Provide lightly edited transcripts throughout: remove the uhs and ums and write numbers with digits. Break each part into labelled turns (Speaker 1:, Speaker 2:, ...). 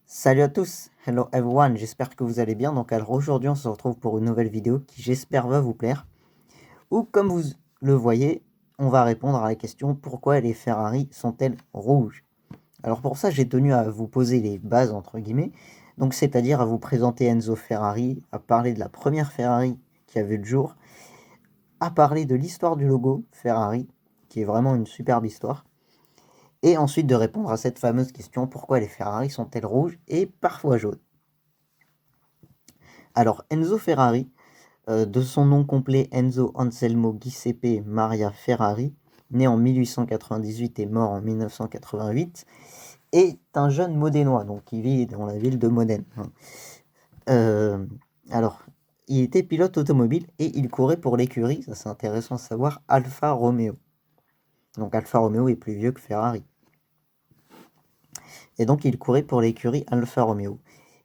Speaker 1: Salut à tous, hello everyone, j'espère que vous allez bien. Donc alors aujourd'hui on se retrouve pour une nouvelle vidéo qui j'espère va vous plaire. Ou comme vous le voyez, on va répondre à la question pourquoi les Ferrari sont-elles rouges? Alors pour ça j'ai tenu à vous poser les bases entre guillemets, donc c'est-à-dire à vous présenter Enzo Ferrari, à parler de la première Ferrari qui a vu le jour, à parler de l'histoire du logo Ferrari, qui est vraiment une superbe histoire. Et ensuite de répondre à cette fameuse question, pourquoi les Ferrari sont-elles rouges et parfois jaunes? Alors Enzo Ferrari, de son nom complet Enzo Anselmo Giuseppe Maria Ferrari, né en 1898 et mort en 1988, est un jeune Modénois, donc qui vit dans la ville de Modène. Euh, alors, il était pilote automobile et il courait pour l'écurie, ça c'est intéressant à savoir, Alfa Romeo. Donc Alfa Romeo est plus vieux que Ferrari. Et donc il courait pour l'écurie Alfa Romeo.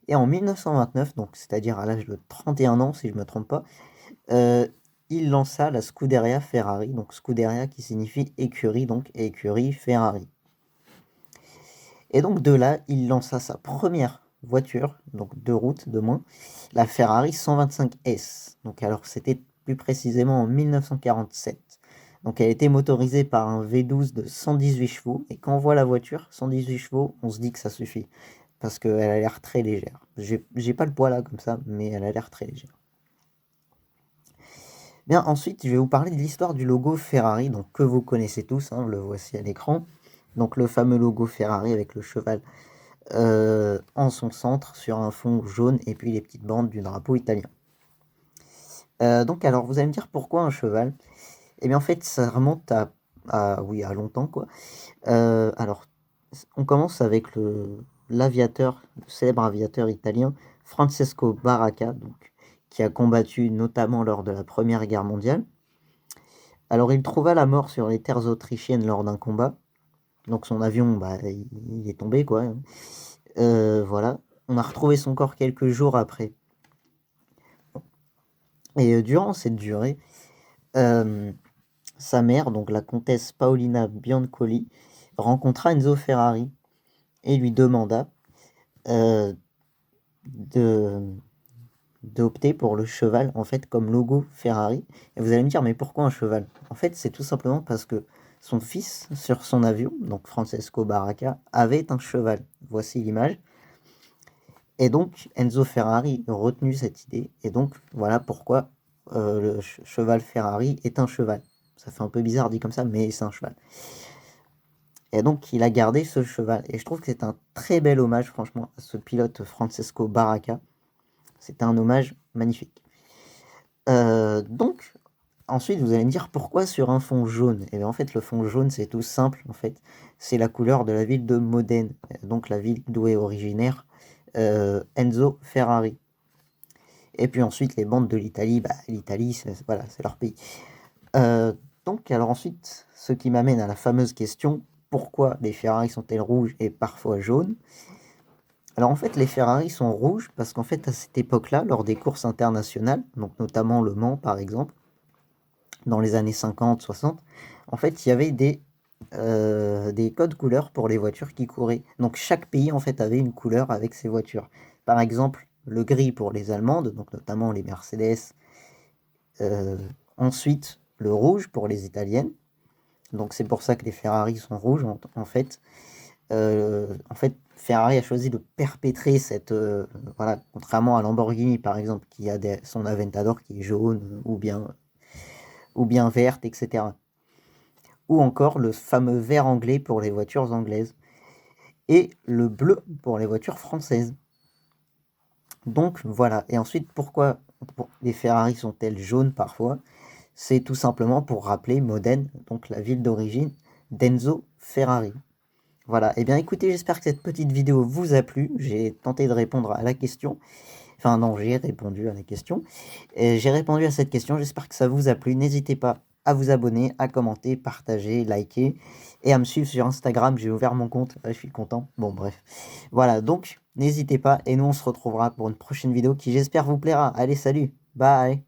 Speaker 1: Et en 1929, donc c'est-à-dire à l'âge de 31 ans si je ne me trompe pas, il lança la Scuderia Ferrari, donc Scuderia qui signifie écurie, donc écurie Ferrari. Et donc de là, il lança sa première voiture, donc de route de moins, la Ferrari 125S. Donc alors c'était plus précisément en 1947. Donc elle était motorisée par un V12 de 118 chevaux. Et quand on voit la voiture, 118 chevaux, on se dit que ça suffit. Parce qu'elle a l'air très légère. J'ai pas le poids là comme ça, mais elle a l'air très légère. Bien, ensuite, je vais vous parler de l'histoire du logo Ferrari, donc que vous connaissez tous, hein, le voici à l'écran. Donc le fameux logo Ferrari avec le cheval en son centre sur un fond jaune et puis les petites bandes du drapeau italien. Donc alors vous allez me dire pourquoi un cheval? Eh bien en fait ça remonte oui, à longtemps quoi. Alors on commence avec l'aviateur, le célèbre aviateur italien Francesco Baracca, donc, qui a combattu notamment lors de la Première Guerre mondiale. Alors il trouva la mort sur les terres autrichiennes lors d'un combat. Donc son avion, bah, il est tombé quoi. Voilà. On a retrouvé son corps quelques jours après. Et durant cette durée, sa mère, donc la comtesse Paolina Biancoli, rencontra Enzo Ferrari et lui demanda de d'opter pour le cheval en fait comme logo Ferrari. Et vous allez me dire mais pourquoi un cheval? En fait c'est tout simplement parce que son fils sur son avion, donc Francesco Baracca, avait un cheval. Voici l'image. Et donc Enzo Ferrari a retenu cette idée et donc voilà pourquoi le cheval Ferrari est un cheval. Ça fait un peu bizarre dit comme ça mais c'est un cheval. Et donc il a gardé ce cheval et je trouve que c'est un très bel hommage franchement à ce pilote Francesco Baracca. C'était un hommage magnifique. Donc, ensuite, vous allez me dire pourquoi sur un fond jaune? Et bien en fait, le fond jaune, c'est tout simple. En fait, c'est la couleur de la ville de Modène, donc la ville d'où est originaire Enzo Ferrari. Et puis ensuite, les bandes de l'Italie, bah, l'Italie, voilà, c'est leur pays. Donc, alors ensuite, ce qui m'amène à la fameuse question, pourquoi les Ferrari sont-elles rouges et parfois jaunes? Alors en fait, les Ferrari sont rouges parce qu'en fait, à cette époque-là, lors des courses internationales, donc notamment Le Mans par exemple, dans les années 50-60, en fait, il y avait des codes couleurs pour les voitures qui couraient. Donc chaque pays en fait avait une couleur avec ses voitures. Par exemple, le gris pour les Allemandes, donc notamment les Mercedes. Ensuite, le rouge pour les Italiennes. Donc c'est pour ça que les Ferrari sont rouges en fait. Ferrari a choisi de perpétrer cette, voilà, contrairement à Lamborghini par exemple, qui a son Aventador qui est jaune ou bien verte, etc. Ou encore le fameux vert anglais pour les voitures anglaises et le bleu pour les voitures françaises. Donc voilà. Et ensuite, pourquoi les Ferrari sont-elles jaunes parfois? C'est tout simplement pour rappeler Modène, donc la ville d'origine d'Enzo Ferrari. Voilà, et bien écoutez, j'espère que cette petite vidéo vous a plu. J'ai tenté de répondre à la question. Enfin non, j'ai répondu à la question. J'ai répondu à cette question, j'espère que ça vous a plu. N'hésitez pas à vous abonner, à commenter, partager, liker et à me suivre sur Instagram. J'ai ouvert mon compte, je suis content. Bon bref, voilà, donc n'hésitez pas et nous on se retrouvera pour une prochaine vidéo qui j'espère vous plaira. Allez, salut, bye.